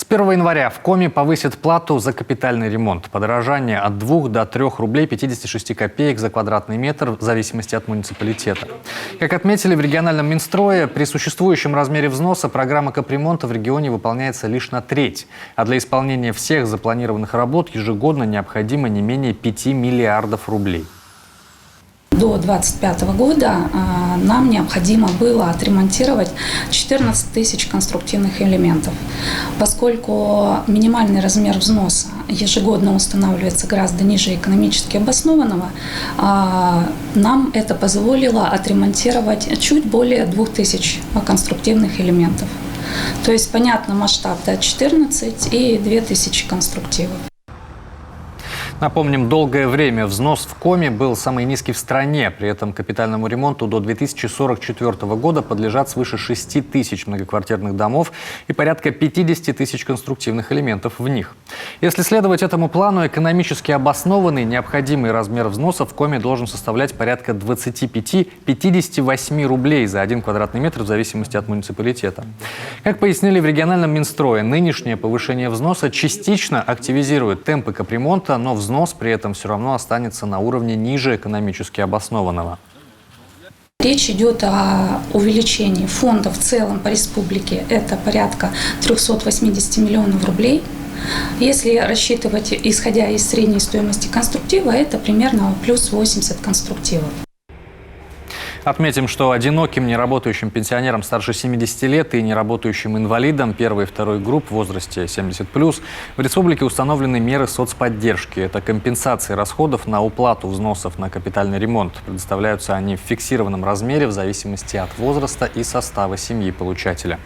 С 1 января в Коми повысят плату за капитальный ремонт. Подорожание от 2 до 3 рублей 56 копеек за квадратный метр в зависимости от муниципалитета. Как отметили в региональном Минстрое, при существующем размере взноса программа капремонта в регионе выполняется лишь на треть. А для исполнения всех запланированных работ ежегодно необходимо не менее 5 миллиардов рублей. До 2025 года нам необходимо было отремонтировать 14 тысяч конструктивных элементов. Поскольку минимальный размер взноса ежегодно устанавливается гораздо ниже экономически обоснованного, нам это позволило отремонтировать чуть более 2000 конструктивных элементов. То есть, понятно, масштаб 14 и 2000 конструктивов. Напомним, долгое время взнос в Коми был самый низкий в стране. При этом капитальному ремонту до 2044 года подлежат свыше 6 тысяч многоквартирных домов и порядка 50 тысяч конструктивных элементов в них. Если следовать этому плану, экономически обоснованный необходимый размер взноса в Коми должен составлять порядка 25-58 рублей за 1 квадратный метр в зависимости от муниципалитета. Как пояснили в региональном Минстрое, нынешнее повышение взноса частично активизирует темпы капремонта, но взнос при этом все равно останется на уровне ниже экономически обоснованного. Речь идет о увеличении фонда в целом по республике. Это порядка 380 миллионов рублей. Если рассчитывать, исходя из средней стоимости конструктива, это примерно плюс 80 конструктивов. Отметим, что одиноким неработающим пенсионерам старше 70 лет и неработающим инвалидам первой и второй групп в возрасте 70+, в республике установлены меры соцподдержки. Это компенсации расходов на уплату взносов на капитальный ремонт. Предоставляются они в фиксированном размере в зависимости от возраста и состава семьи получателя.